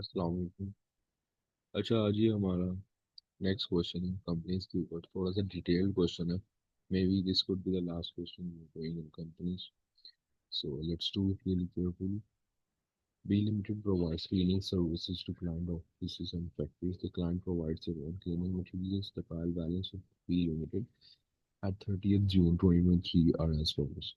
अस्सलाम वालेकुम। अच्छा, आज ये हमारा नेक्स्ट क्वेश्चन है कंपनीज के ऊपर। थोड़ा सा डिटेल्ड क्वेश्चन है। May be this could be the last question going in companies, so let's do it really carefully. B Limited provides cleaning services to client offices and factories. The client provides their own cleaning materials. The trial balance of B Limited at 30th June 2023 are as follows.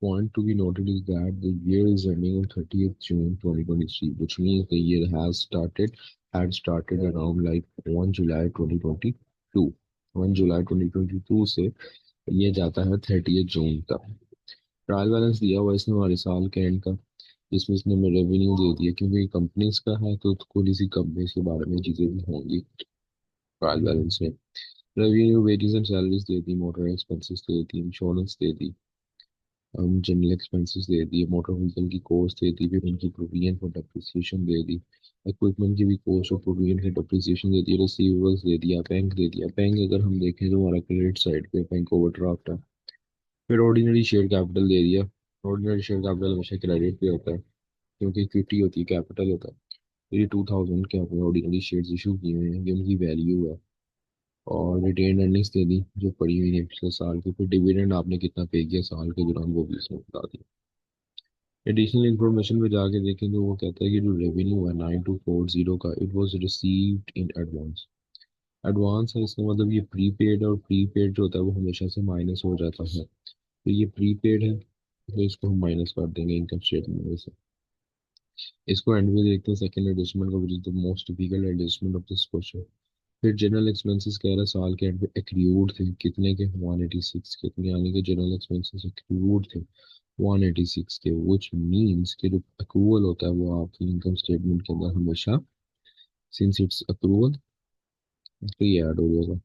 Point to be noted is that the year is ending on 30th June 2023, which means the year had started around like 1 July 2022। 1 July 2022 से ये जाता है 30th जून तक। Trial balance दिया हुआ इसने हमारे साल के एंड का, जिसमें इसने हमें रेवेन्यू दे दिया, क्योंकि कंपनीज का है तो थोड़ी सी कंपनीज के बारे में चीज़ें भी होंगी ट्रायल बैलेंस में। रेवेन्यू, वेजेस एंड सैलरीज दे दी, मोटर एक्सपेंसेस दे दी, इंश्योरेंस दे दी, जनरल एक्सपेंसेस दे दिए, मोटर व्हीकल की कॉस्ट दे दी, फिर उनकी प्रोविजन फॉर डेप्रिसिएशन दे दी, इक्विपमेंट की भी कॉस्ट और प्रोविजन फॉर डेप्रिसिएशन दे दी, रिसीवेबल्स दे दिया, बैंक दे दिया। बैंक अगर हम देखें तो हमारा क्रेडिट साइड पे बैंक ओवरड्राफ्ट है। फिर ऑर्डिनरी शेयर कैपिटल दे दिया। ऑर्डिनरी शेयर कैपिटल हमेशा क्रेडिट पे होता है, क्योंकि इक्विटी होती है, कैपिटल होता है। तो ये 2000 के अपने ऑर्डिनरी शेयर्स इशू किए हुए हैं, ये उनकी वैल्यू है। और रिटेन अर्निंग्स दे दी जो पड़ी हुई है पिछले साल की। फिर डिविडेंड आपने कितना पे किया साल के दौरान, वो भी इसमें बता दिया। एडिशनल इंफॉर्मेशन में जाके देखें तो वो कहता है कि जो रेवेन्यू है 9240 का, it was received in advance. Advance है इसका मतलब ये प्रीपेड, और प्रीपेड जो होता है वो हमेशा से माइनस हो जाता है। तो ये प्रीपेड है, तो इसको हम माइनस कर देंगे इनकम स्टेटमेंट में से। इसको एंड में देखते हैं सेकंड एडजस्टमेंट को, which is the most typical adjustment of this question. फिर जनरल एक्सपेंसेस कह रहा है साल के एंड पे एक्रूड थे कितने के, 186 कितने, यानी कि जनरल एक्सपेंसेस एक्रूड थे 186 के, विच मीन्स कि जो अक्रूवल होता है वो आपकी इनकम स्टेटमेंट के अंदर हमेशा, सिंस इट्स अक्रूवल, तो ये ऐड हो जाएगा।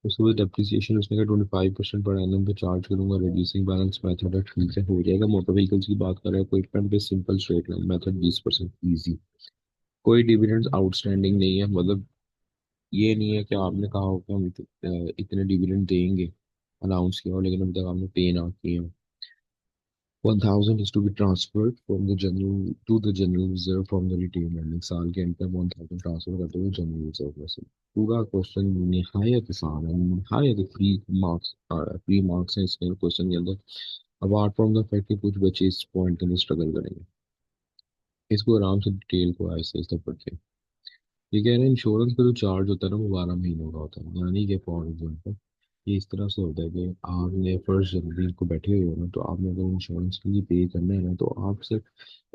उसके बाद डेप्रिसिएशन उसने कहा 25% पर एनम पे चार्ज करूंगा, रिड्यूसिंग बैलेंस मेथड है, ठीक है हो जाएगा। मोटर व्हीकल्स की बात कर रहे हैं, इक्विपमेंट पे simple straight line method 20% easy. कोई डिविडेंड्स आउटस्टैंडिंग नहीं है, मतलब ये नहीं है कि आपने कहा हो कि हम इतने डिविडेंड देंगे, अनाउंस किया हो, लेकिन अभी तक आपने पे ना किए हो। 1000 is to be transferred from the general to the general reserve from the retained earnings। साल के एंड पे 1000 ट्रांसफर करते हुए जनरल रिजर्व में से। पूरा क्वेश्चन निहायत आसान है, निहायत फ्री मार्क्स आ रहा है, फ्री मार्क्स है इसके क्वेश्चन के अंदर। अपार्ट फ्रॉम द फैक्ट कि कुछ बच्चे इस पॉइंट के लिए स्ट्रगल करेंगे। इसको आराम से डिटेल को आहिस्ते आहिस्ते पढ़ते हैं। ये कह रहे हैं इंश्योरेंस का जो चार्ज होता है ना वो 12 महीनों का होता है, यानी कि फॉर एग्जाम्पल ये इस तरह से होता है कि आपने 1 जनवरी को बैठे हुए हो ना, तो आपने अगर इंश्योरेंस के लिए पे करना है ना, तो आप सिर्फ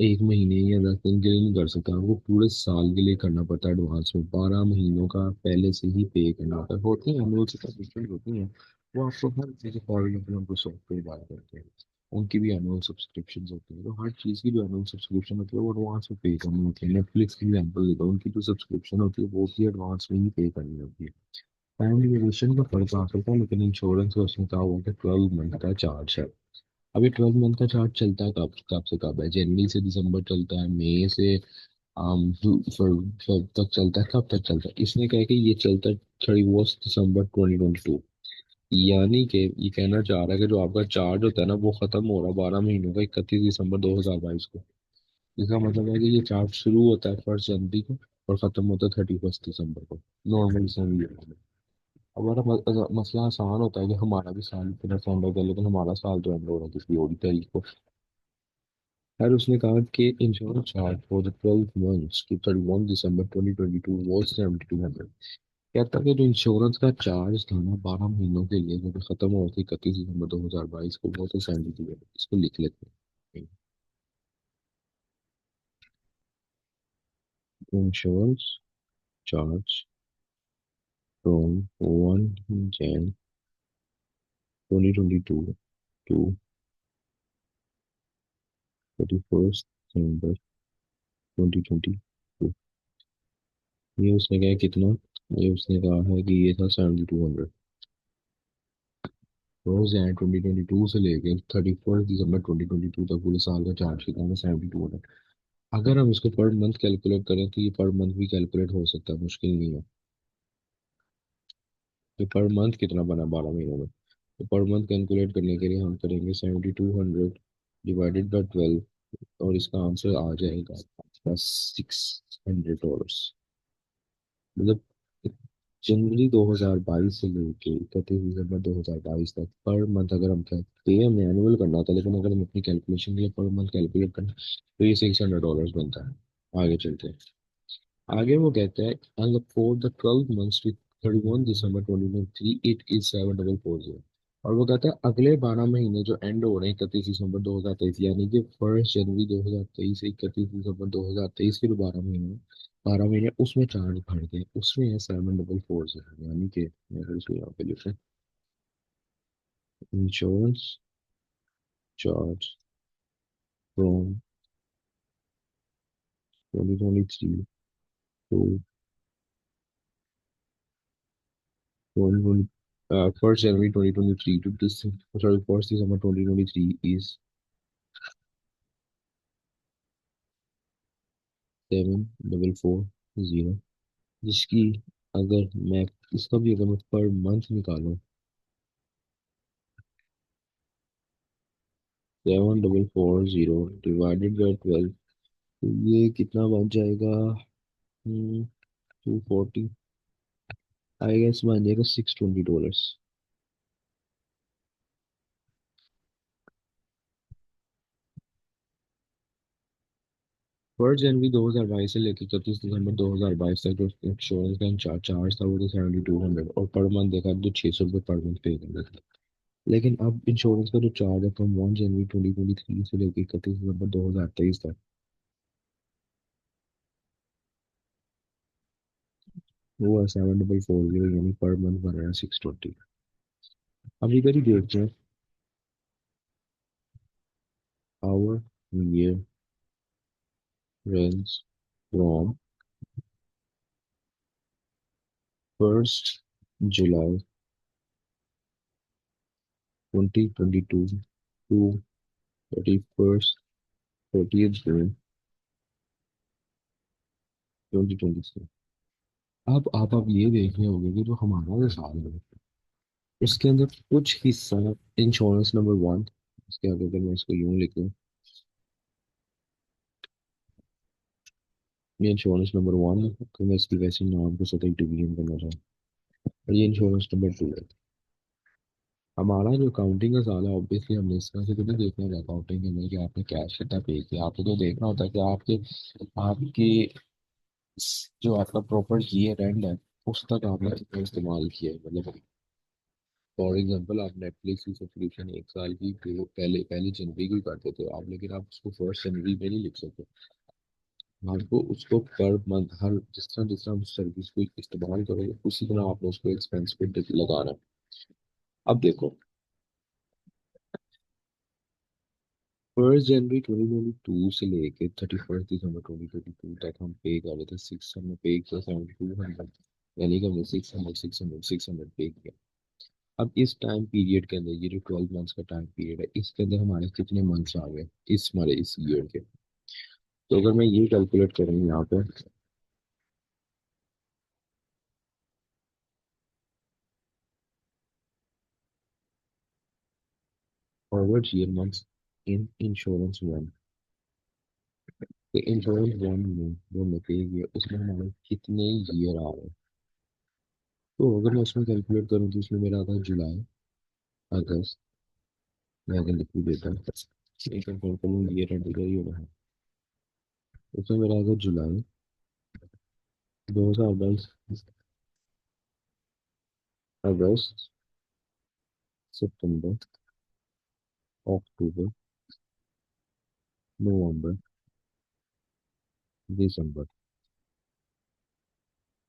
1 महीने या 10 दिन के लिए नहीं कर सकते, आपको पूरे साल के लिए करना पड़ता है एडवांस में। 12 महीनों का पहले से ही पे करना होता है। होती हैं एनुअल सब्सक्रिप्शन होती हैं, वो आपको हर चीज़, फॉर एग्जाम्पल हमको सॉफ्टवेयर बाय करते हैं, उनकी भी एनुअल सब्सक्रिप्शन होती है। तो हर चीज़ की जो एनुअल सब्सक्रिप्शन होती है वो एडवांस में पे करनी होती है। नेटफ्लिक्स की एग्जाम्पल देता हूँ, उनकी जो सब्सक्रिप्शन होती है वो भी एडवांस में ही पे करनी होती है। फैमिली वेरिएशन का फर्क आ सकता है, लेकिन इंश्योरेंस का उसमें कहा हुआ है कि 12 मंथ का चार्ज है। अभी 12 मंथ का चार्ज चलता है कब कब से कब है, जनवरी से दिसंबर चलता है, मई से फर तक चलता है, कब तक चलता है, इसने कहा कि ये चलता है 31 दिसंबर 2022। यानी कि ये कहना चाह रहा है कि जो आपका चार्ज होता है ना वो खत्म हो रहा है 12 महीनों का 31 दिसंबर 2022 को। इसका मतलब है कि ये चार्ज शुरू होता है 1 जनवरी को और खत्म होता है 31 दिसंबर को। नॉर्मल समझ। हमारा मसला आसान होता है कि हमारा भी साल इतना एंड होता है, लेकिन हमारा साल तो एंड हो रहा है किसी और तारीख को। खैर उसने कहा कि insurance charge for the 12 months to 31 December 2022 was 7200। कहता है कि जो इंश्योरेंस का चार्ज था ना 12 महीनों के लिए, जो कि खत्म हो गया 31 दिसंबर 2022 को, वो तो 72 है। इसको लिख लेते हैं। Insurance charge from 1 Jan 2022 to 31 December 2022। ये उसने कहा कितना, ये उसने कहा है कि ये था 7200। रोज है 2022 से लेके 31 दिसंबर 2022 तक पूरे साल का चार्ज कितना है, 7200। अगर हम इसको पर मंथ कैलकुलेट करें तो ये पर मंथ भी कैलकुलेट हो सकता है, मुश्किल नहीं है। तो पर मंथ कितना बना 12 महीनों में, तो पर मंथ कैलकुलेट करने के लिए हम करेंगे 7200 डिवाइडेड बाई 12, और इसका आंसर आ जाएगा $600। मतलब जनवरी 2022 से लेके 31 दिसंबर 2022 तक पर मंथ अगर हम पे हमें एनुअल करना था, लेकिन अगर हम अपनी कैलकुलेशन के लिए पर मंथ कैलकुलेट करना तो ये $600 बनता है। आगे चलते हैं। आगे वो कहता है and for the 12 months to 31 December 2023 it is 7440। और वो कहता है अगले 12 महीने जो एंड हो रहे हैं 31 दिसंबर 2023, यानी कि 1 जनवरी 2023 से 31 दिसंबर 2023 के जो 12 महीने, 12 महीने उसमें चार्ज भर गए, उसमें है 7440। यानी कि मैं फिर इसको यहाँ पे लिखूँ, insurance charge from 2023 to 1st January 2023 to this, sorry, 1st December 2023 is 7440। जिसकी अगर मैं इसका भी अगर मैं पर मंथ निकालूं 7440 डिवाइडेड बाई 12, तो ये कितना बन जाएगा? 240, आई गेस बन जाएगा $620। 1 जनवरी 2022 से लेकर 31 दिसंबर 2022 तक जो इंश्योरेंस का चार्ज था वो था 7200, और पर मंथ देखा तो ₹600 पर मंथ पे करना था। लेकिन अब इंश्योरेंस का जो चार्ज है फ्रॉम 1 जनवरी 2023 से लेकर 31 दिसंबर 2023 तक, वो है 7440, यानी पर मंथ बन रहा है 620। अब इधर ही देखते हैं our year runs from 1st July 2022 to 30th June 2023। अब ये देख रहे होंगे कि जो हमारा जो साल है उसके अंदर कुछ हिस्सा इंश्योरेंस नंबर वन, इसके आगे अगर मैं इसको यूं लिख दूं, ये इंश्योरेंस नंबर वन है, तो मैं इसकी वैसे नाम को सतह डिवीजन करना चाहूँ, और ये इंश्योरेंस नंबर टू है। हमारा जो अकाउंटिंग का साल है, ऑब्वियसली हमने इस तरह से तो नहीं देखना है अकाउंटिंग के अंदर कि आपने कैश कितना पे किया, आपको तो देखना होता है कि आपके आपकी जो आपका प्रॉपर ईयर एंड है उस तक आपने कितना इस्तेमाल किया है। मतलब फॉर एग्जांपल आप नेटफ्लिक्स की सब्सक्रिप्शन एक साल की पहले पहली जनवरी को ही करते थे आप, लेकिन आप उसको 1 जनवरी में नहीं लिख सकते। आपको उसको पर मंथ हर जिस तरह उस सर्विस को इस्तेमाल करोगे उसी तरह आपने उसको एक्सपेंस पे लगाना है। अब देखो 1 जनवरी 2022 से लेके 31 दिसंबर 2022 तक हम पे कर रहे थे 600 पे किया 7200, यानी कि हमने 600 पे किया। अब इस टाइम पीरियड के अंदर ये जो 12 मंथ्स का टाइम पीरियड है इसके अंदर हमारे कितने मंथ्स आ गए इस हमारे इस ईयर के? तो अगर मैं ये कैलकुलेट करूँ यहाँ पे, forward year months in insurance one, तो इंश्योरेंस वन में जो हमने पे किया उसमें हमारे कितने ईयर आ रहे हैं? तो अगर मैं उसमें कैलकुलेट करूँ तो उसमें मेरा आता है जुलाई, अगस्त, मैं अगर लिख भी देता हूँ एक कैलकुलेट ईयर एंड इधर ही हो रहा है, उसमें मेरा आता है जुलाई 2022, अगस्त, सितंबर, अक्टूबर, नवंबर, दिसंबर।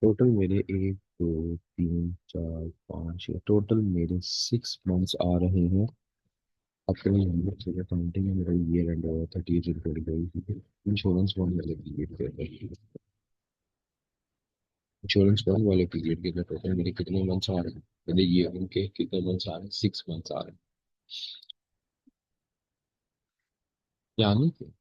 टोटल मेरे एक दो तीन चार पाँच छः, टोटल मेरे 6 मंथ्स आ रहे हैं अपने अकाउंटिंग में। मेरा ईयर एंड हुआ 30 जून 2022 इंश्योरेंस वन वाले पीरियड के अंदर। इंश्योरेंस वन वाले पीरियड के अंदर टोटल मेरे कितने मंथ्स आ रहे हैं, मेरे ईयर उनके कितने मंथ्स आ रहे हैं? 6 मंथ्स आ रहे हैं। यानी कि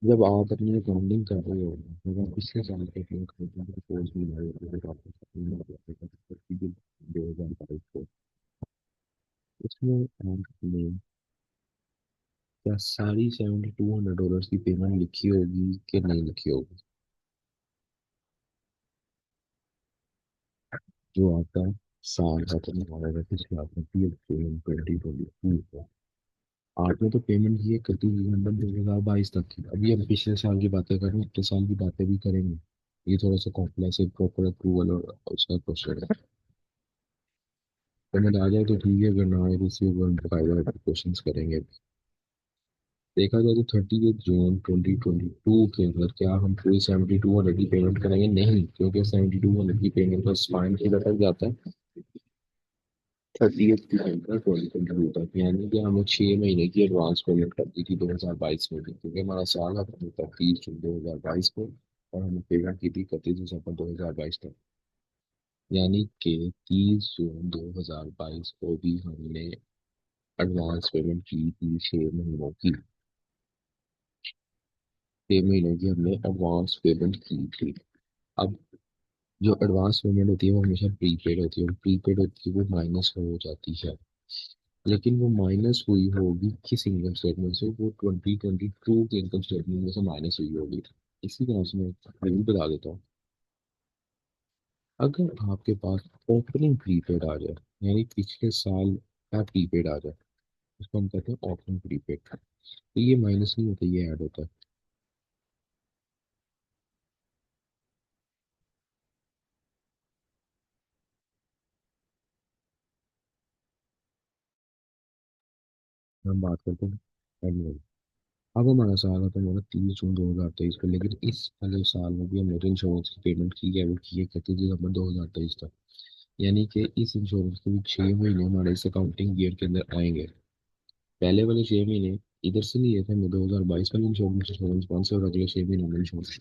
जब आप अपनी अकाउंटिंग कर रहे हो, जब आप पिछले साल के अपने अकाउंटिंग रिपोर्ट्स में लाए हो, जब आपको अपनी बात 2022 को, उसमें आपने क्या सारी $7200 की पेमेंट लिखी होगी कि नहीं लिखी होगी? जो आपका साल खत्म हो रहा है पिछला 2022 को, आपने तो पेमेंट की है 31 दिसंबर 2022 तक की। अभी हम पिछले साल की बातें करें, पिछले साल की बातें भी करेंगे। ये थोड़ा सा कॉम्प्लेक्स है, प्रॉपर अप्रूवल और उसका प्रोसेस है। पेमेंट आ जाए तो ठीक है, अगर ना आए तो इससे फायदा क्वेश्चन करेंगे। देखा जाए तो 30 जून 2022 के अंदर क्या हम पूरी 7200 की पेमेंट करेंगे? नहीं, क्योंकि 7200 की पेमेंट का स्पाइन की लटक जाता है 30 दिसंबर 2022 तक। यानी कि हमें 6 महीने की एडवांस पेमेंट कर दी थी 2022 में भी, क्योंकि हमारा साल खत्म होता है 30 जून 2022 को, और हमने पेमेंट की थी 31 दिसंबर 2022 तक। यानी कि 30 जून 2022 को भी हमने एडवांस पेमेंट की थी 6 महीनों की। 6 महीनों की हमने एडवांस पेमेंट की थी। अब जो एडवांस पेमेंट होती है वो हमेशा प्रीपेड होती है, और प्रीपेड होती है वो माइनस हो जाती है। लेकिन वो माइनस हुई होगी किस इनकम स्टेटमेंट से? वो 2022 के इनकम स्टेटमेंट में से माइनस हुई होगी। इसी तरह से मैं एक भी बता देता हूँ। अगर आपके पास ओपनिंग प्रीपेड आ जाए, यानी पिछले साल का प्रीपेड आ जाए, उसको हम कहते हैं ओपनिंग प्रीपेड। तो ये माइनस नहीं होता, ये ऐड होता है। हम बात करते हैं annual। अब हमारा साल है तो हमारा 30 जून 2023 को, लेकिन इस वाले साल में भी हमने जो इंश्योरेंस की पेमेंट की है वो की है 31 दिसंबर 2023 तक। यानी कि इस इंश्योरेंस के भी 6 महीने हमारे इस अकाउंटिंग ईयर के अंदर आएंगे। पहले वाले 6 महीने इधर से लिए थे हमने, 2022 वाले इंश्योरेंस इंश्योरेंस कौन से, और अगले 6 महीने में इंश्योरेंस।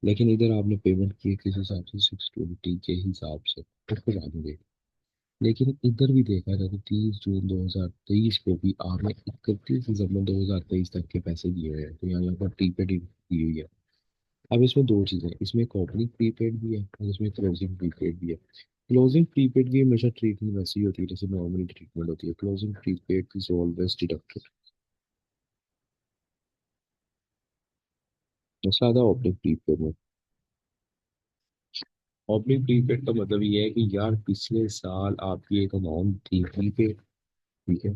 लेकिन इधर आपने पेमेंट की है किस हिसाब से? 620 के हिसाब से, उसको जानेंगे। लेकिन इधर भी देखा जाए तो 30 जून 2023 को भी आपने 31 दिसंबर 2023 तक के पैसे दिए हुए हैं, तो यहाँ पर प्रीपेड दी हुई है। अब इसमें दो चीज़ें, इसमें एक ओपनिंग प्रीपेड भी है और इसमें क्लोजिंग प्रीपेड भी है। क्लोजिंग प्रीपेड की हमेशा ट्रीटमेंट वैसी ही होती है जैसे नॉर्मली ट्रीटमेंट होती है। Closing prepaid is always deducted, सादा ओपनिंग प्रीपेड में। ओपनिंग प्रीपेड का मतलब ये है कि यार पिछले साल आपकी एक अमाउंट थी प्रीपेड, ठीक है,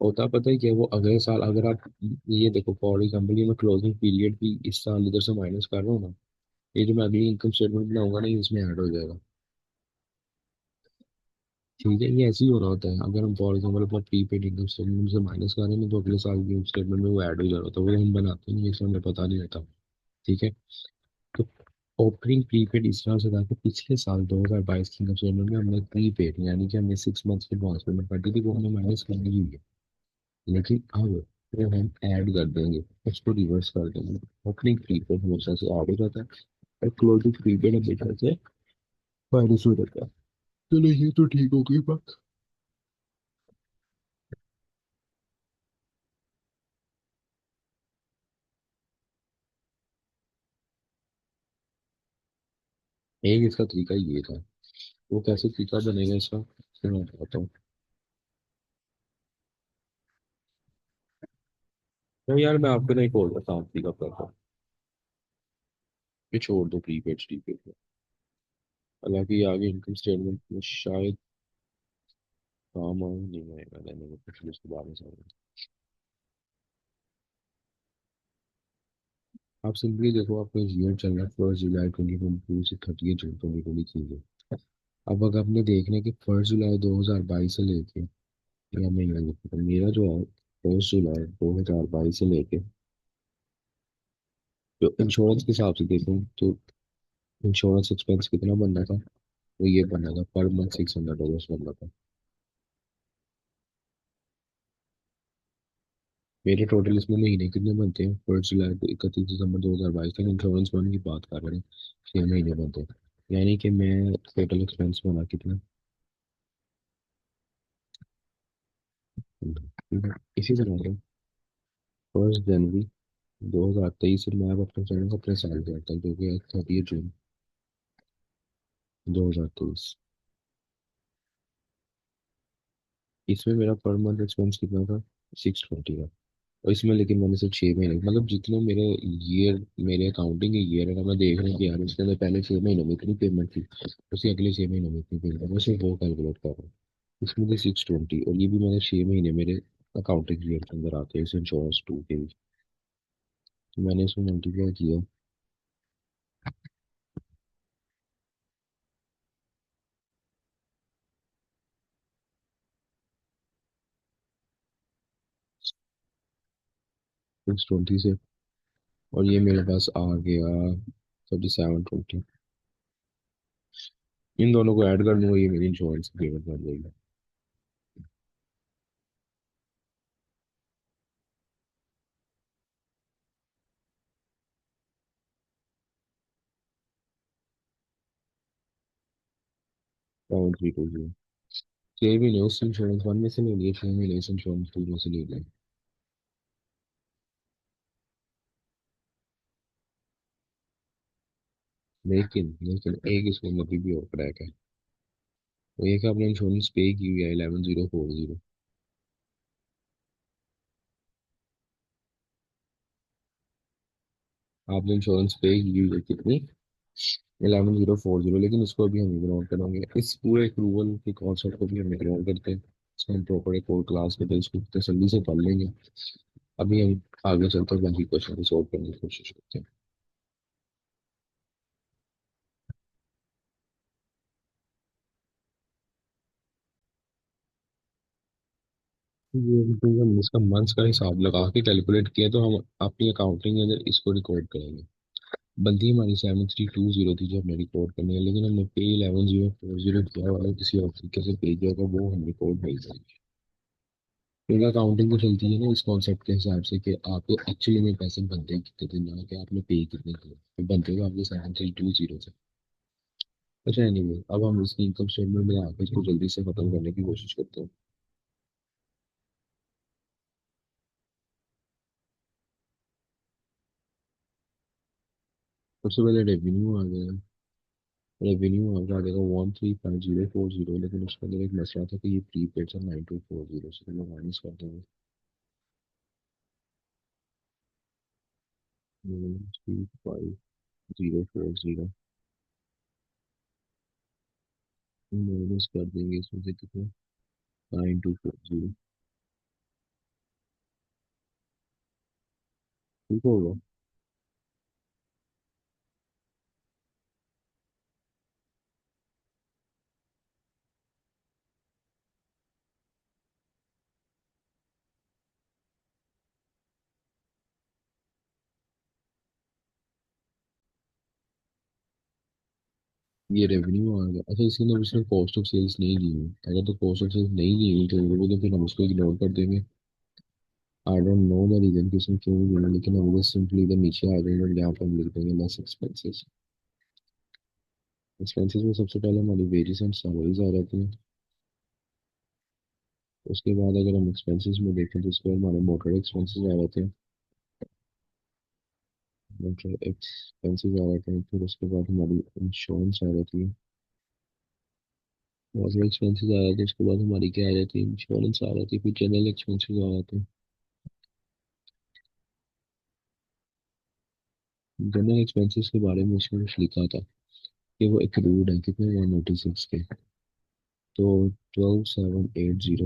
होता पता है क्या? वो अगले साल अगर आप, ये देखो फॉर एग्जाम्पल, ये मैं क्लोजिंग पीरियड भी इस साल इधर से माइनस कर रहा हूँ ना, ये जो मैं अगली इनकम स्टेटमेंट बनाऊंगा ना, ये इसमें ऐड हो जाएगा। ठीक है, ये ऐसे ही हो रहा होता है। अगर हम फॉर एग्जाम्पल अपना प्रीपेड इनकम स्टेटमेंट से माइनस कर रहे हैं तो अगले साल की स्टेटमेंट में वो ऐड हो जा रहा होता है, वो हम बनाते नहीं, इसमें हमें पता नहीं होता। ठीक है, तो ओपनिंग प्रीपेड इस तरह से था कि पिछले साल 2022 की इनकम स्टेटमेंट में हमने प्रीपेड, यानी कि हमने 6 मंथ्स की एडवांस पेमेंट कर दी थी, वो हमें माइनस करनी ही है। लेकिन अब वो हम ऐड कर देंगे, उसको रिवर्स कर देंगे। ओपनिंग प्रीपेड हमेशा से ऐड हो जाता है और क्लोजिंग प्रीपेड हमेशा से माइनस हो जाता है। चलो ये तो ठीक हो गई बात। एक इसका तरीका ये था, वो कैसे तरीका बनेगा इसका, फिर मैं बताता हूँ। तो यार मैं आपको नहीं बोल रहा था तरीका करता हूँ, ये छोड़ दो प्रीपेड प्रीपेड को। हालांकि ये आगे इनकम स्टेटमेंट में शायद काम आए, नहीं आएगा, रहने में कुछ उसके बाद में समझ। आप सिंपली देखो, आपका ईयर चल रहा है 1 जुलाई 2022 से 30 जून 2023 है। अब अगर आपने देखना कि 1 जुलाई 2022 से लेके, या महीना लिखा था मेरा जो है, 1 जुलाई 2022 से लेके, जो इंश्योरेंस के हिसाब से देखूँ तो इंश्योरेंस एक्सपेंस कितना बन रहा था? वो ये बन रहा था पर मंथ $600 बन रहा था। मेरे टोटल इसमें महीने कितने बनते हैं? 1 जुलाई 31 दिसंबर 2022 तक इंश्योरेंस बन की बात कर रहे हैं, 6 महीने बनते हैं। यानी कि मैं टोटल एक्सपेंस बना कितना? ठीक है? इसी तरह से 1 जनवरी, 2023 से मैं अब अपने चैनल को अपने साल करता हूँ, क्योंकि 30 जून 2023। इसमें मेरा पर मंथ एक्सपेंस कितना था? 620 का। और इसमें लेकिन मैंने सिर्फ 6 महीने, मतलब जितने मेरे ईयर, मेरे अकाउंटिंग के ईयर है ना, मैं देख रहा हूँ कि यार उसके अंदर पहले 6 महीने में इतनी पेमेंट थी, उसके अगले 6 महीने में इतनी पेमेंट, मैं सिर्फ वो कैलकुलेट कर रहा हूँ। इसमें से 620, और ये भी मैंने 6 महीने मेरे अकाउंटिंग ईयर के अंदर आते हैं इस इंश्योरेंस टू के भी। तो मैंने इसमें मल्टीप्लाई किया। 620 से, और ये मेरे पास आ गया 3720। इन दोनों को ऐड कर दूंगा, ये मेरी इंश्योरेंस की पेमेंट बन जाएगी। 7320। 6 महीने उस इंश्योरेंस वन में से ले लिए, 6 महीने इस इंश्योरेंस टू में से ले लिए। लेकिन लेकिन एक इसमें अभी भी और क्रैक है। वो एक आपने इंश्योरेंस पे की हुई है 11040। आपने इंश्योरेंस पे की हुई है कितनी? 11040, लेकिन इसको अभी हम इग्नोर करेंगे, इस पूरे अप्रूवल के कॉन्सेप्ट को भी हम इग्नोर करते हैं। इसको हम प्रॉपर एक और क्लास के बेस पे तसल्ली से पढ़ लेंगे। अभी हम आगे चलते हैं, बाकी क्वेश्चन को सॉल्व करने की कोशिश करते हैं। ये तो हम इसका मंथ्स का हिसाब लगा के कैलकुलेट किया, तो हम अपनी अकाउंटिंग के अंदर इसको रिकॉर्ड करेंगे। बल्कि हमारी 7320 थी जो हमने रिकॉर्ड करनी है, लेकिन हमने पे 11040 किया हुआ है, किसी और तरीके से पे किया होगा, वो हम रिकॉर्ड नहीं करेंगे। क्योंकि अकाउंटिंग तो चलती है ना इस कॉन्सेप्ट के हिसाब से कि आपको एक्चुअली में पैसे बनते हैं कितने थे, ना कि आपने पे कितने किए, तो बनते हो आपके 7320 से। अच्छा एनीवे, अब हम इसकी इनकम स्टेटमेंट में आकर इसको जल्दी से खत्म करने की कोशिश करते हैं। सबसे पहले रेवेन्यू आ गया। रेवेन्यू आ जाएगा 135040, लेकिन उसके अंदर एक मसला था कि ये प्रीपेड था 9240, से तो माइनस कर देंगे। 3540 माइनस कर देंगे इसमें से कितना? 9240। ठीक होगा। ये रेवेन्यू आ गया। अच्छा, इसके अंदर उसने कॉस्ट ऑफ सेल्स नहीं ली हुई, अगर तो कॉस्ट ऑफ सेल्स नहीं ली हुई तो वो तो फिर हम उसको इग्नोर कर देंगे। I don't know the reason कि उसने क्यों नहीं ली, लेकिन हम बस सिंपली इधर नीचे आ जाएंगे और यहाँ पर हम लिख देंगे लेस एक्सपेंसेस। एक्सपेंसेस में सबसे पहले हमारी वेजेस एंड सैलरीज आ जाती हैं। उसके बाद अगर हम एक्सपेंसेस में देखें तो उसके बाद हमारे मोटर एक्सपेंसेस आ जाते हैं। मोटर एक्सपेंसेस आ जाते हैं, फिर उसके बाद हमारी इंश्योरेंस आ जाती है। मोटर एक्सपेंसेस आ जाते हैं, उसके बाद हमारी क्या आ जाती है? इंश्योरेंस आ जाती है, फिर जनरल एक्सपेंसेस आ जाते हैं। जनरल एक्सपेंसेस के बारे में उसमें कुछ लिखा था कि वो एक्रूड है, कितने 186 के। तो 12780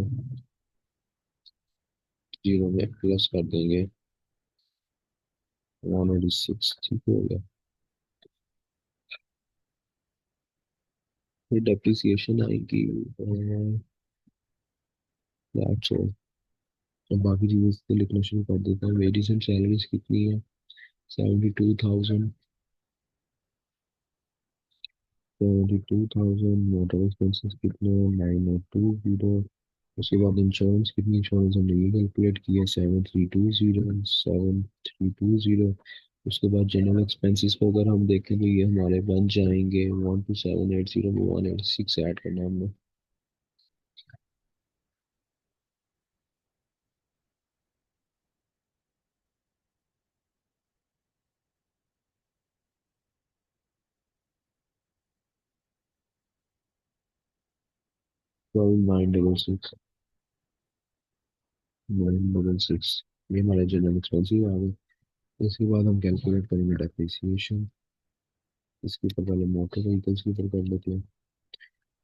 जीरो में प्लस कर देंगे 186, ठीक हो गया। फिर डेप्रिसिएशन आएगी, दैट्स ऑल। अब बाकी चीजें इससे लिखना शुरू कर देता हूँ। वेजेस एंड सैलरीज कितनी है? 72,000। 72,000। मोटर एक्सपेंसेस कितने हैं? 9,220। उसके बाद इंश्योरेंस कितनी? इंश्योरेंस हमने ये कैलकुलेट किया 7320। उसके बाद जनरल एक्सपेंसेस को अगर हम देखें तो ये हमारे बन जाएंगे 12780 में 186 ऐड करना है हमने। 12,966, 966, ये हमारे जनरल एक्सपेंसिव आ गए। इसके बाद हम कैलकुलेट करेंगे डेप्रिसिएशन। इसके ऊपर पहले मोटर व्हीकल्स के ऊपर कर लेते हैं।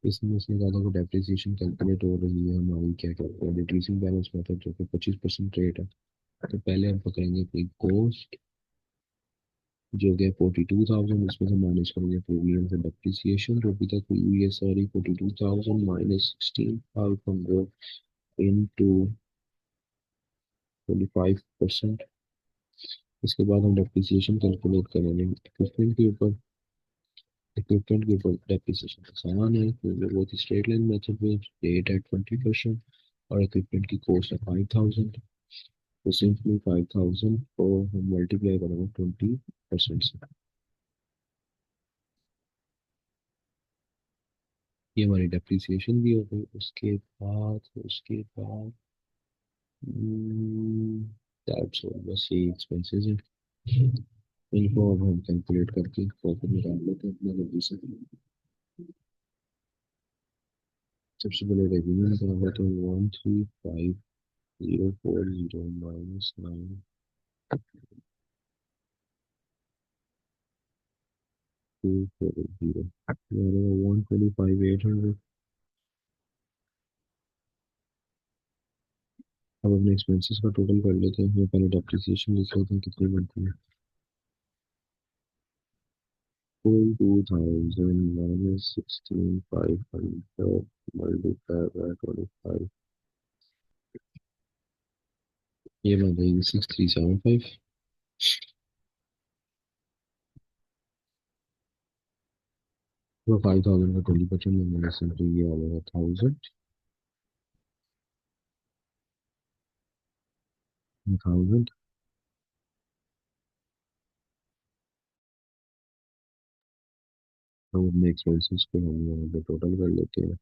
इसमें से ज़्यादा को डेप्रिसिएशन कैलकुलेट हो रही है हमारी, क्या कहते हैं, रिड्यूसिंग बैलेंस मेथड, जो कि 25% रेट है। तो पहले हम पकड़ेंगे कोई कोस्ट जो कि 42,000, उसमें से माइनस करेंगे प्रीमियम से डेप्रिसिएशन जो अभी तक हुई हुई है सारी, 42,000 माइनस 16,500 इंटू 25%। इसके बाद हम डेप्रिसिएशन कैलकुलेट करेंगे इक्विपमेंट के ऊपर। इक्विपमेंट के ऊपर डेप्रिसिएशन आसान है क्योंकि वो स्ट्रेट लाइन मेथड में रेट है 20% और इक्विपमेंट की कॉस्ट है 5,000। तो सिंपली 5,000 को हम मल्टीप्लाई करेंगे 20% से। ये हमारी डेप्रिसिएशन भी हो गई। उसके बाद दैट्स ऑल, बस ये एक्सपेंसेस हैं। इनको अब हम कैलकुलेट करके प्रॉफिट निकाल लेते हैं अपना जल्दी से। सबसे पहले रेवेन्यू निकाला तो 135040 माइनस 9240, 125,800। अब अपने एक्सपेंसेस का टोटल कर लेते हैं। मैं पहले डेप्रिसिएशन लिख लेते हैं कितनी बनती है। 42,000 माइनस 16,500 मल्टीप्लाई बाय 25, ये बन जाएगी 6375। तो 5,000 का 20% में सिंपली ये आ जाएगा 1,000। 1,000। तो अपने एक्सपेंसेस को हम यहाँ पे टोटल कर लेते हैं।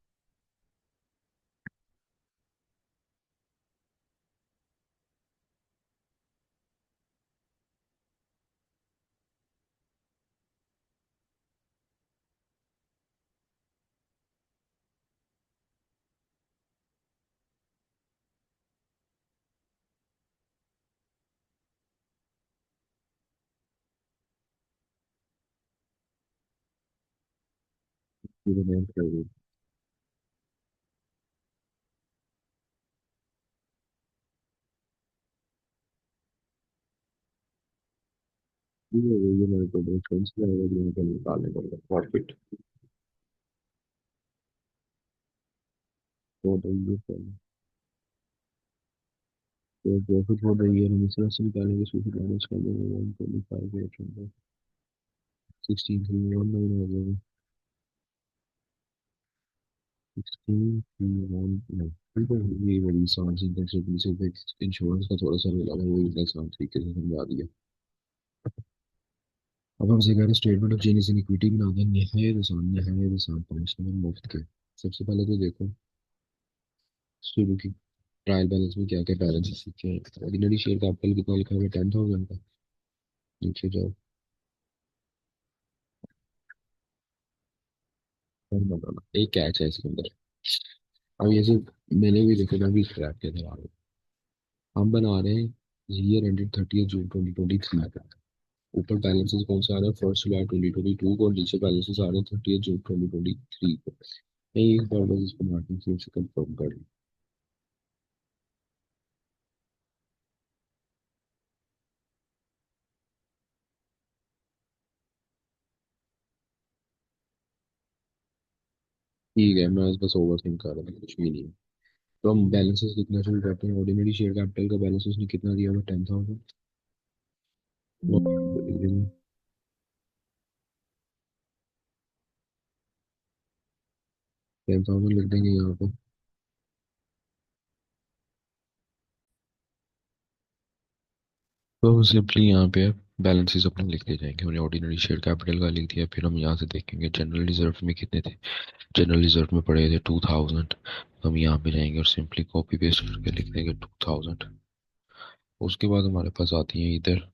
फिर मैं कर देता हूँ। ये मेरे टोटल एक्सपेंस आएगा जो यहाँ पे निकालने पड़ेगा प्रॉफिट। टोटल ये पहले तो प्रॉफिट फॉर द ईयर हम इस तरह से निकालेंगे, इसको माइनस कर देंगे 125,800, 16,319 आ जाएगा। 16,319, ठीक है। ये बड़ी आसान सी इंश्योरेंस का थोड़ा सा रोला है, वो इतना आसान तरीके से समझा दिया। अब हम कह रहे statement of changes in equity बना देंगे। है आसान 5 नंबर मुफ्त के। सबसे पहले तो देखो शुरू की ट्रायल बैलेंस में क्या क्या बैलेंस लिखे हैं। ऑर्डिनरी शेयर कैपिटल कितना लिखा हुआ है, 10,000 का। नीचे जाओ और बनाना, एक कैच है इसके अंदर। अब ये सिर्फ मैंने भी देखो, मैं भी क्रैक के अंदर आ रहा हूँ। हम बना रहे हैं ईयर एंडेड 30 जून 2023 का। ऊपर बैलेंसेस कौन से आ रहे हैं, 1 जुलाई 2022 को, और नीचे बैलेंसेस आ रहे हैं 30 जून 2023 को। मैं एक बार बस इसको मार्केट से कंफर्म कर लूँ। ठीक है, मैं बस ओवर थिंक कर रहा था, कुछ भी नहीं है। तो हम बैलेंसेस कितना शुरू करते हैं। ऑर्डिनरी शेयर कैपिटल का बैलेंस उसने कितना दिया हुआ, 10,000। 10,000 लिख देंगे यहाँ पे। तो हम सिंपली यहाँ पे बैलेंसेस अपने लिखते जाएंगे। हमने ऑर्डिनरी शेयर कैपिटल का लिख दिया, फिर हम यहाँ से देखेंगे जनरल रिजर्व में कितने थे। जनरल रिजर्व में पड़े थे 2,000। हम यहाँ पे जाएंगे और सिंपली कॉपी पेस्ट करके लिख देंगे 2,000। उसके बाद हमारे पास आती है इधर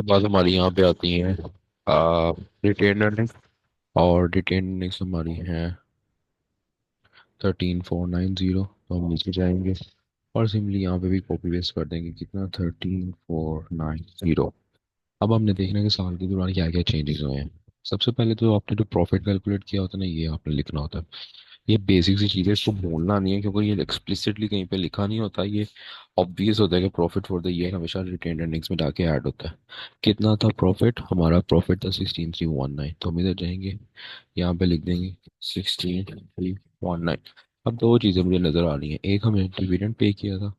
उसके बाद हमारी यहाँ पे आती हैं रिटेन अर्निंग। और रिटेन अर्निंग्स हमारी हैं 13490। तो हम नीचे जाएंगे और सिंपली यहाँ पे भी कॉपी पेस्ट कर देंगे, कितना 13490। अब हमने देखना है कि साल के दौरान क्या क्या चेंजेस हुए हैं। सबसे पहले तो आपने जो प्रॉफिट कैलकुलेट किया होता है ना, ये आपने लिखना होता है। ये बेसिक सी चीज़ है, इसको बोलना नहीं है क्योंकि ये एक्सप्लिसिटली कहीं पे लिखा नहीं होता। ये ऑब्वियस होता है कि प्रॉफिट फॉर द ईयर हमेशा रिटेन अर्निंग्स में जाके ऐड होता है। कितना था प्रॉफिट? हमारा प्रॉफिट था 16319। तो हम इधर जाएंगे, यहाँ पे लिख देंगे 16319। अब दो चीज़ें मुझे नज़र आ रही हैं, एक हमने डिविडेंड पे किया था।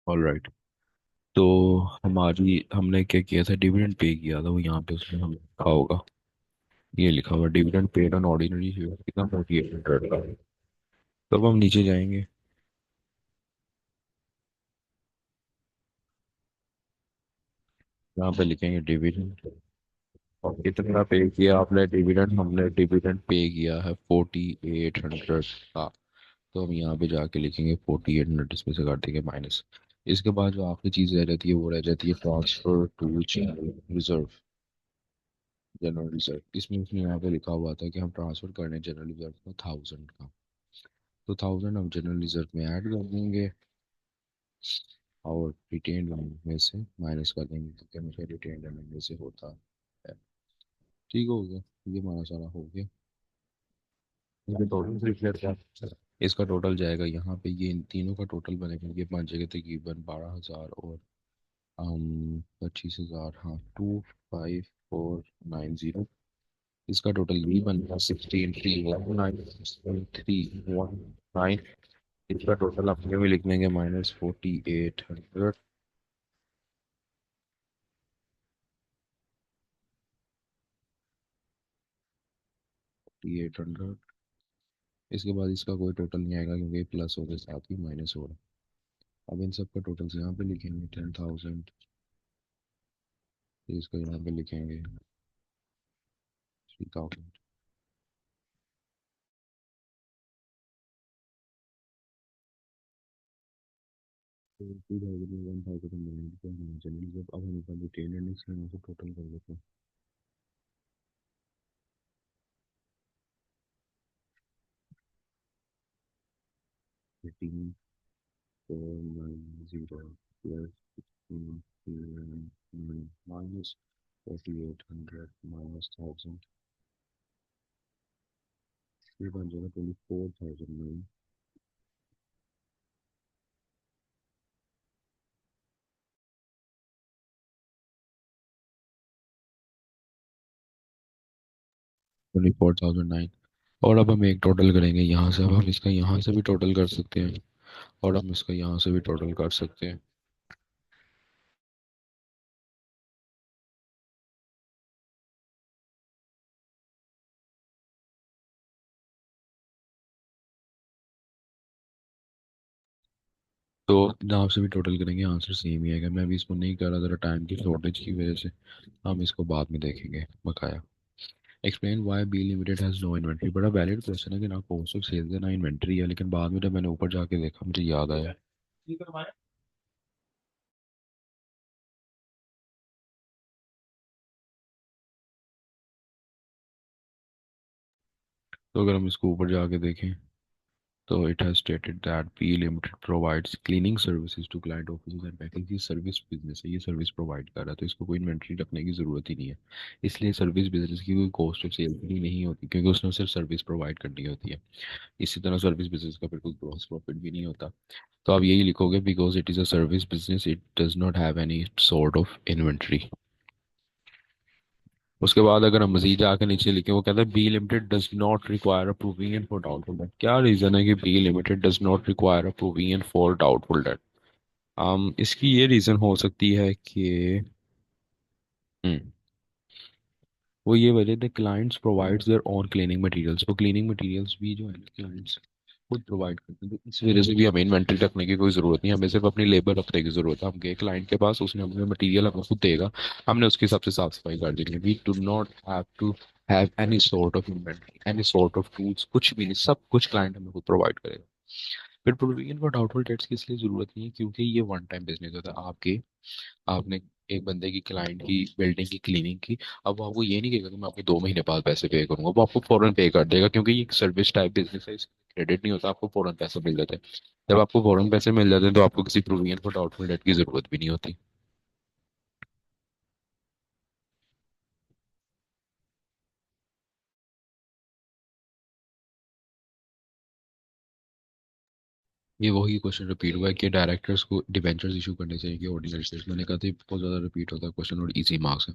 All right. तो हमारी हमने क्या किया था, डिविडेंड पे किया था, वो यहाँ पे उसमें हमें लिखा होगा, ये लिखा हुआ dividend paid on ordinary share, कितना 4800 का। तो अब हम नीचे जाएंगे, यहाँ पे लिखेंगे डिविडेंड और कितना पे किया आपने डिविडेंड। हमने डिविडेंड पे किया है 4800 का। तो हम यहाँ पे जाके लिखेंगे 4800, इसमें से काट देंगे माइनस। इसके बाद जो आखिरी चीज़ रह जाती है वो रह जाती है transfer to reserve, general reserve. इसमें उसने यहाँ पे लिखा हुआ था कि हम ट्रांसफर करने हैं जनरल रिजर्व को 1000 का। तो 1000 हम जनरल रिजर्व में ऐड कर देंगे और रिटेन में से माइनस कर देंगे क्योंकि हमेशा रिटेन में से होता है। ठीक हो गया, ये हमारा सारा हो गया। इसका टोटल डिक्लेयर क्या? इसका टोटल जाएगा यहाँ पे, ये इन तीनों का टोटल बनेगा, ये बन जाएगा तकरीबन 12,000 और 25,000। हाँ, 25490। इसका टोटल ये बन गया 16319। इसका टोटल अपने में लिख देंगे -4800। 4800। इसके बाद इसका कोई टोटल नहीं आएगा क्योंकि प्लस हो गए साथ ही माइनस हो रहा है। अब इन सब का टोटल यहाँ पे लिखेंगे 10,000। इसका यहाँ पे लिखेंगे 3,000। तो 2,000 1,000 चलिए, जब अब हमें पास रिटेन अर्निंग्स है ना, तो टोटल कर देते हैं। 18,490 प्लस 16,399 माइनस 4,800 माइनस 1000, ये बन जाएगा 24,009। 24,009। और अब हम एक टोटल करेंगे यहाँ से। अब हम इसका यहाँ से भी टोटल कर सकते हैं और हम इसका यहाँ से भी टोटल कर सकते हैं। तो यहाँ से भी टोटल करेंगे, आंसर सेम ही आएगा। मैं भी इसको नहीं कर रहा, ज़रा टाइम की शॉर्टेज की वजह से। हम इसको बाद में देखेंगे बकाया। Explain why B limited has no inventory. बड़ा वैलिड क्वेश्चन है कि ना कॉस्ट ऑफ सेल्स है ना इन्वेंट्री है, लेकिन बाद में जब मैंने ऊपर जाके देखा मुझे याद आया। तो अगर हम इसको ऊपर जाके देखें, तो it has stated that P limited provides cleaning services to client office and package. ये सर्विस बिजनेस है, ये सर्विस प्रोवाइड कर रहा है, तो इसको कोई इन्वेंट्री रखने की ज़रूरत ही नहीं है। इसलिए सर्विस बिजनेस की कोई कॉस्ट ऑफ सेल भी नहीं होती, क्योंकि उसने सिर्फ सर्विस प्रोवाइड करनी होती है। इसी तरह सर्विस बिजनेस का फिर कोई ग्रॉस प्रॉफिट भी नहीं होता। तो आप यही लिखोगे, because it is a service business it does not have any sort of inventory. उसके बाद अगर हम मजीद आके नीचे लिखें, वो कहता है B limited does not require a provision for doubtful debt. क्या रीजन है कि B limited does not require a provision for doubtful debt? इसकी ये रीजन हो सकती है कि हम्म, वो ये वजह थे, clients provides their own cleaning materials. वो क्लीनिंग मटेरियल्स भी जो है ना क्लाइंट्स खुद प्रोवाइड करते हैं, तो इस वजह से भी हमें इन्वेंट्री रखने की कोई ज़रूरत नहीं है। हमें सिर्फ अपनी लेबर रखने की ज़रूरत है। हम गए क्लाइंट के पास, उसने हमें मटेरियल हमें खुद देगा, हमने उसके हिसाब से साफ सफाई कर देनी है। We do not have to have any sort of inventory, any sort of tools, कुछ भी नहीं, सब कुछ क्लाइंट हमें खुद प्रोवाइड करेगा। फिर प्रोविजन फॉर डाउटफुल डेट्स की इसलिए ज़रूरत नहीं है क्योंकि ये वन टाइम बिजनेस होता है। आपने एक बंदे की, क्लाइंट की बिल्डिंग की क्लीनिंग की, अब वो आपको ये नहीं कहेगा कि मैं आपको 2 महीने बाद पैसे पे करूंगा, वो आपको फौरन पे कर देगा, क्योंकि ये एक सर्विस टाइप बिजनेस है, इसमें क्रेडिट नहीं होता, आपको फौरन पैसे मिल जाते हैं। जब आपको फौरन पैसे मिल जाते हैं तो आपको किसी प्रोविजन फॉर डाउटफुल डेट की जरूरत भी नहीं होती। ये वही क्वेश्चन रिपीट हुआ है कि डायरेक्टर्स को डिबेंचर्स इशू करने चाहिए कि ऑर्डिनरी शेयर्स। मैंने कहा था, बहुत ज़्यादा रिपीट होता है क्वेश्चन और इजी मार्क्स है।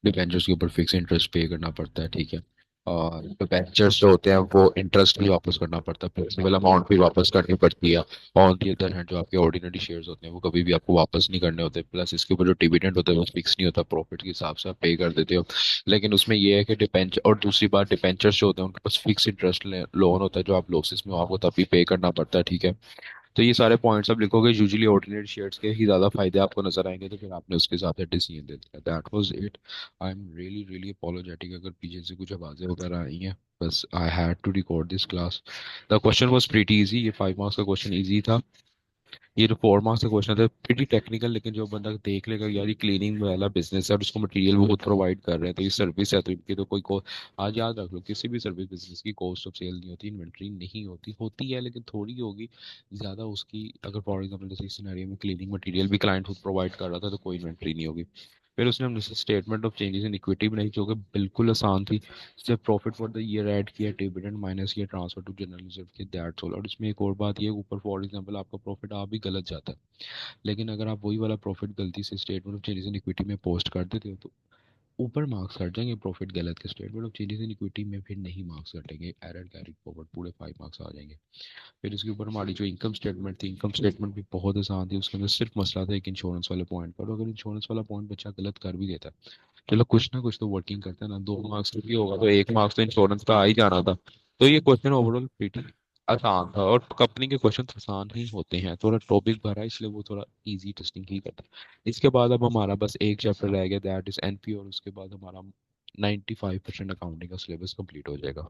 डिबेंचर्स के ऊपर फिक्स इंटरेस्ट पे करना पड़ता है, ठीक है। और डिबेंचर्स जो होते हैं वो इंटरेस्ट भी वापस करना पड़ता है, प्रिंसिपल अमाउंट भी वापस करनी पड़ती है। ऑन दी अदर हैंड जो आपके ऑर्डिनरी शेयर्स होते हैं वो कभी भी आपको वापस नहीं करने होते। प्लस इसके ऊपर जो डिविडेंड होता है वो फिक्स नहीं होता, प्रॉफिट के हिसाब से आप पे कर देते हो। लेकिन उसमें ये है कि डिपेंचर, और दूसरी बात, डिपेंचर्स जो होते हैं उनके पास फिक्स इंटरेस्ट लोन होता है, जो आप लॉसेस में हो, आपको तभी पे करना पड़ता है, ठीक है। तो ये सारे पॉइंट्स आप लिखोगे, यूजुअली ऑर्डिनरी शेयर्स के ही ज्यादा फायदे आपको नजर आएंगे, तो फिर आपने उसके हिसाब से डिसीजन दे दिया। That was it. I am really really apologetic अगर पीछे से कुछ आवाजें वगैरह आई हैं, बस I had to record this class. The question was pretty easy, ये 5 मार्क्स का क्वेश्चन इजी था। ये जो 4 मार्क्स का क्वेश्चन था प्रीटी टेक्निकल, लेकिन जो बंदा देख लेगा यार ये क्लीनिंग वाला बिजनेस है और उसको मटेरियल वो खुद प्रोवाइड कर रहे हैं, तो ये सर्विस है, तो इनकी तो कोई को आज याद रख लो, किसी भी सर्विस बिजनेस की कॉस्ट ऑफ सेल नहीं होती, इन्वेंट्री नहीं होती, होती है लेकिन थोड़ी होगी, ज़्यादा उसकी। अगर फॉर एग्जाम्पल जैसे इस सिनेरियो में क्लीनिंग मटेरियल भी क्लाइंट खुद प्रोवाइड कर रहा था, तो कोई इन्वेंट्री नहीं होगी। फिर उसने हमने statement of changes in equity बनाई, जो कि बिल्कुल आसान थी। जब profit for the year add किया, डिविडेंड माइनस किया, ट्रांसफर टू जनरल रिजर्व किया, दैट्स ऑल। और इसमें एक और बात ये है, ऊपर फॉर एग्जांपल आपका प्रॉफिट आ भी गलत जाता है, लेकिन अगर आप वही वाला प्रॉफिट गलती से statement of changes in equity में पोस्ट कर देते हो, तो ऊपर मार्क्स कट जाएंगे, प्रॉफिट गलत के statement of changes in equity में फिर नहीं मार्क्स कटेंगे, एरर कैरी फॉरवर्ड पूरे 5 मार्क्स आ जाएंगे। फिर इसके ऊपर हमारी जो इनकम स्टेटमेंट थी, इनकम स्टेटमेंट भी बहुत आसान थी, उसके अंदर सिर्फ मसला था एक इंश्योरेंस वाले पॉइंट पर। अगर इंश्योरेंस वाला पॉइंट बच्चा गलत कर भी देता है, चलो कुछ ना कुछ तो वर्किंग करता है ना, 2 मार्क्स भी होगा तो 1 मार्क्स तो इंश्योरेंस का आ ही जाना था। तो ये क्वेश्चन ओवरऑल प्रीटी आसान था, और कंपनी के क्वेश्चन आसान ही होते हैं, थोड़ा टॉपिक भरा है इसलिए वो थोड़ा इजी टेस्टिंग ही करता है। इसके बाद अब हमारा बस एक चैप्टर रह गया, दैट इज एनपी, और उसके बाद हमारा 95% अकाउंटिंग का सिलेबस कंप्लीट हो जाएगा।